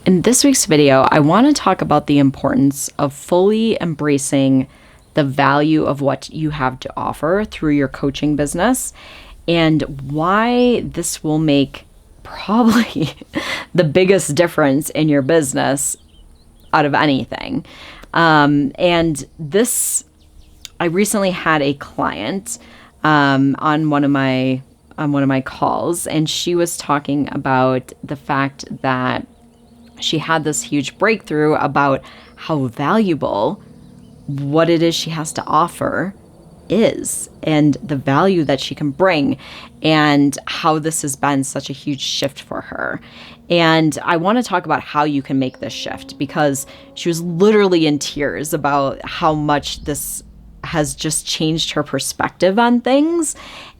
In this week's video, I want to talk about the importance of fully embracing the value of what you have to offer through your coaching business and why this will make probably the biggest difference in your business out of anything. And this, I recently had a client on one of my calls, and she was talking about the fact that she had this huge breakthrough about how valuable what it is she has to offer is and the value that she can bring and how this has been such a huge shift for her. And I want to talk about how you can make this shift, because she was literally in tears about how much this has just changed her perspective on things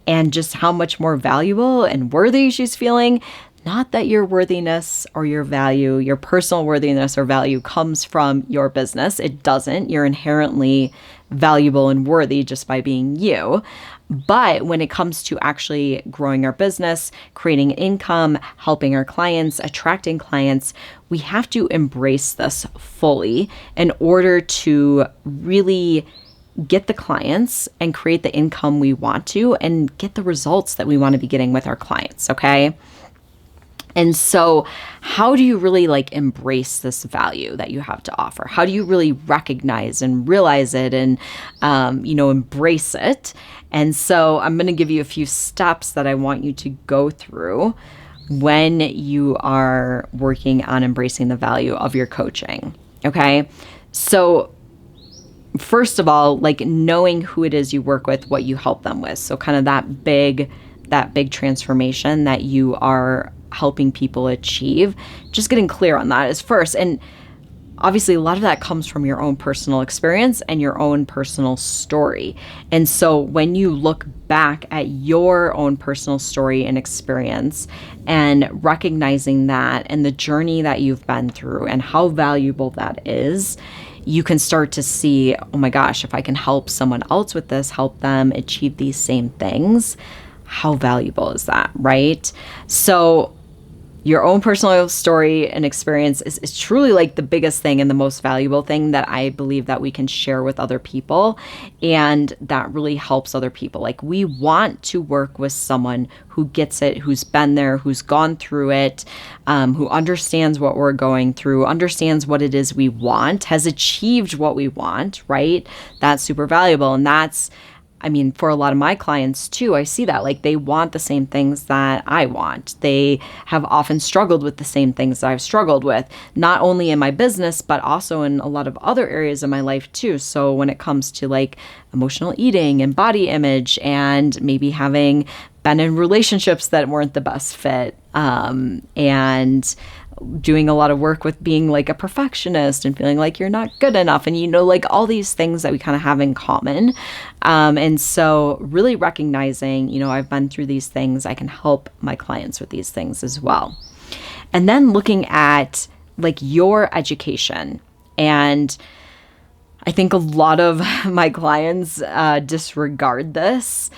and just how much more valuable and worthy she's feeling. Not that your worthiness or your value, your personal worthiness or value comes from your business. It doesn't. You're inherently valuable and worthy just by being you. But when it comes to actually growing our business, creating income, helping our clients, attracting clients, we have to embrace this fully in order to really get the clients and create the income we want to and get the results that we want to be getting with our clients, okay? And so how do you really embrace this value that you have to offer? How do you really recognize and realize it and, embrace it? And so I'm going to give you a few steps that I want you to go through when you are working on embracing the value of your coaching. Okay. So first of all, knowing who it is you work with, what you help them with. So kind of that big transformation that you are helping people achieve, just getting clear on that is first. And obviously a lot of that comes from your own personal experience and your own personal story. And so when you look back at your own personal story and experience and recognizing that and the journey that you've been through and how valuable that is, you can start to see, oh my gosh, if I can help someone else with this, help them achieve these same things, how valuable is that, right? So your own personal story and experience is truly the biggest thing and the most valuable thing that I believe that we can share with other people. And that really helps other people. We want to work with someone who gets it, who's been there, who's gone through it, who understands what we're going through, understands what it is we want, has achieved what we want, right? That's super valuable. And that's, for a lot of my clients too, I see that they want the same things that I want. They have often struggled with the same things that I've struggled with, not only in my business, but also in a lot of other areas of my life too. So when it comes to emotional eating and body image and maybe having been in relationships that weren't the best fit, and doing a lot of work with being a perfectionist and feeling like you're not good enough and all these things that we kind of have in common. And so really recognizing, I've been through these things, I can help my clients with these things as well. And then looking at your education. And I think a lot of my clients disregard this,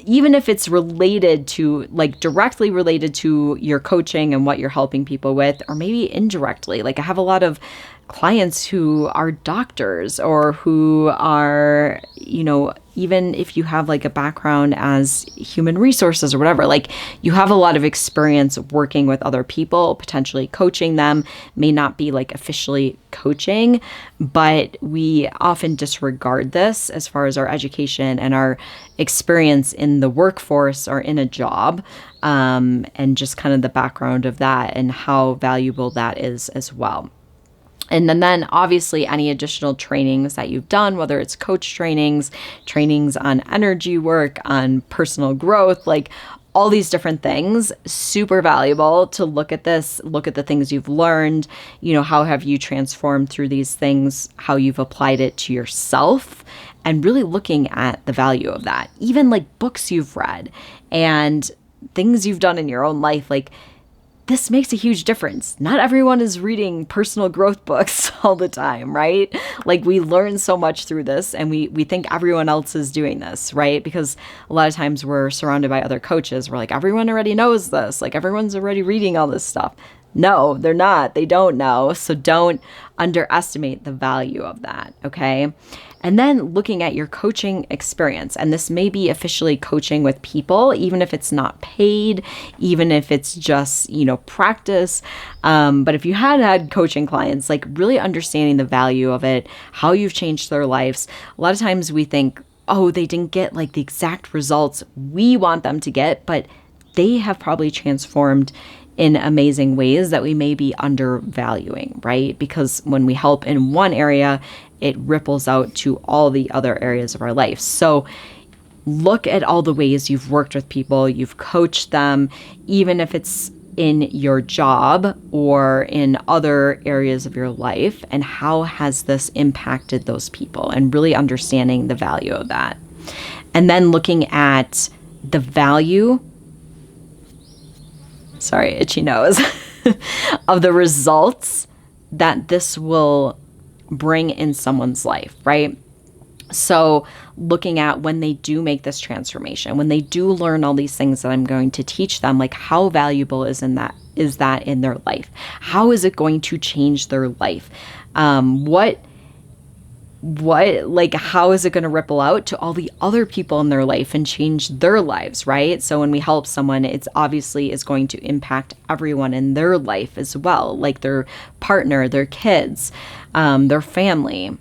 even if it's related to directly related to your coaching and what you're helping people with, or maybe indirectly. I have a lot of clients who are doctors or who are, even if you have a background as human resources or whatever, you have a lot of experience working with other people, potentially coaching them, may not be officially coaching, but we often disregard this as far as our education and our experience in the workforce or in a job, and just kind of the background of that and how valuable that is as well. And then obviously any additional trainings that you've done, whether it's coach trainings on energy work, on personal growth, all these different things, super valuable to look at this, look at the things you've learned, how have you transformed through these things, how you've applied it to yourself, and really looking at the value of that. Even books you've read and things you've done in your own life, this makes a huge difference. Not everyone is reading personal growth books all the time, right? We learn so much through this and we think everyone else is doing this, right? Because a lot of times we're surrounded by other coaches. We're everyone already knows this. Everyone's already reading all this stuff. No, they're not. They don't know. So don't underestimate the value of that. Okay. And then looking at your coaching experience, and this may be officially coaching with people, even if it's not paid, even if it's just, practice. But if you had coaching clients, like really understanding the value of it, how you've changed their lives. A lot of times we think, oh, they didn't get like the exact results we want them to get, but they have probably transformed in amazing ways that we may be undervaluing, right? Because when we help in one area, it ripples out to all the other areas of our life. So look at all the ways you've worked with people, you've coached them, even if it's in your job or in other areas of your life, and how has this impacted those people, and really understanding the value of that. And then looking at the value, sorry, itchy nose, of the results that this will bring in someone's life, right? So looking at when they do make this transformation, when they do learn all these things that I'm going to teach them, like how valuable is that in their life? How is it going to change their life? How is it going to ripple out to all the other people in their life and change their lives, right? So when we help someone, it's obviously is going to impact everyone in their life as well, like their partner, their kids, their family,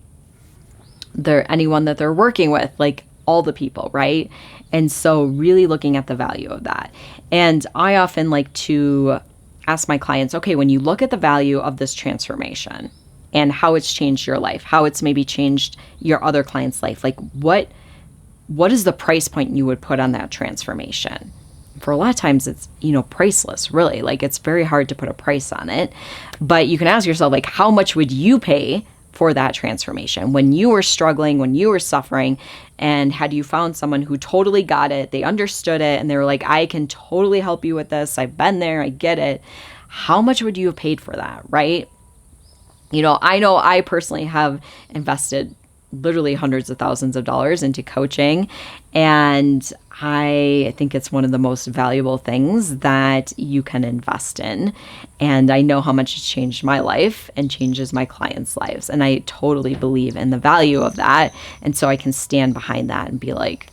anyone that they're working with, like all the people, right? And so really looking at the value of that. And I often like to ask my clients, okay, when you look at the value of this transformation and how it's changed your life, how it's maybe changed your other client's life, like what is the price point you would put on that transformation? For a lot of times it's, priceless, really. Like it's very hard to put a price on it. But you can ask yourself, like, how much would you pay for that transformation when you were struggling, when you were suffering, and had you found someone who totally got it, they understood it, and they were like, I can totally help you with this, I've been there, I get it. How much would you have paid for that, right? I know I personally have invested literally hundreds of thousands of dollars into coaching, and I think it's one of the most valuable things that you can invest in. And I know how much it's changed my life and changes my clients' lives. And I totally believe in the value of that. And so I can stand behind that and be like,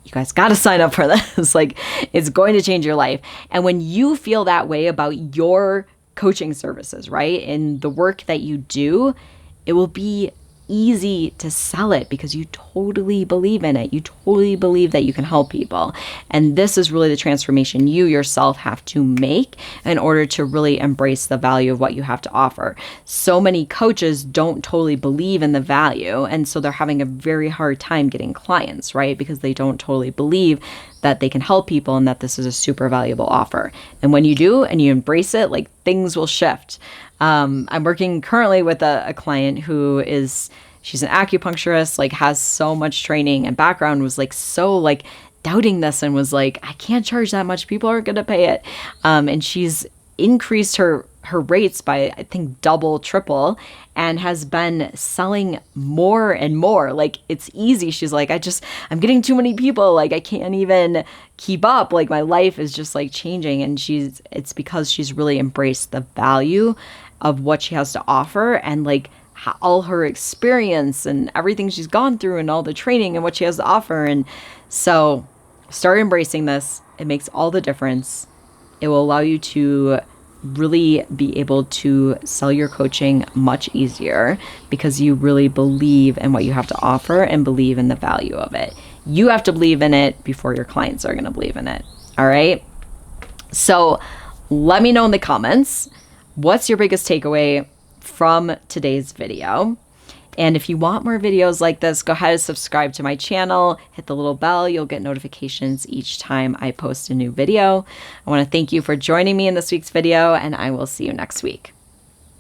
you guys got to sign up for this. Like, it's going to change your life. And when you feel that way about your coaching services, right, and the work that you do, it will be easy to sell it because you totally believe in it. You totally believe that you can help people. And this is really the transformation you yourself have to make in order to really embrace the value of what you have to offer. So many coaches don't totally believe in the value, and so they're having a very hard time getting clients, right? Because they don't totally believe that they can help people and that this is a super valuable offer. And when you do and you embrace it, like, things will shift. I'm working currently with a client who she's an acupuncturist, like has so much training and background, was like so like doubting this and was like, I can't charge that much. People aren't going to pay it. And she's increased her rates by, I think, double, triple, and has been selling more and more. Like, it's easy. She's like, I'm getting too many people. Like, I can't even keep up. Like, my life is just like changing. And it's because she's really embraced the value of what she has to offer, and like all her experience and everything she's gone through and all the training and what she has to offer. And so start embracing this. It makes all the difference. It will allow you to really be able to sell your coaching much easier because you really believe in what you have to offer and believe in the value of it. You have to believe in it before your clients are going to believe in it. All right. So let me know in the comments, what's your biggest takeaway from today's video? And if you want more videos like this, go ahead and subscribe to my channel, hit the little bell. You'll get notifications each time I post a new video. I want to thank you for joining me in this week's video, and I will see you next week.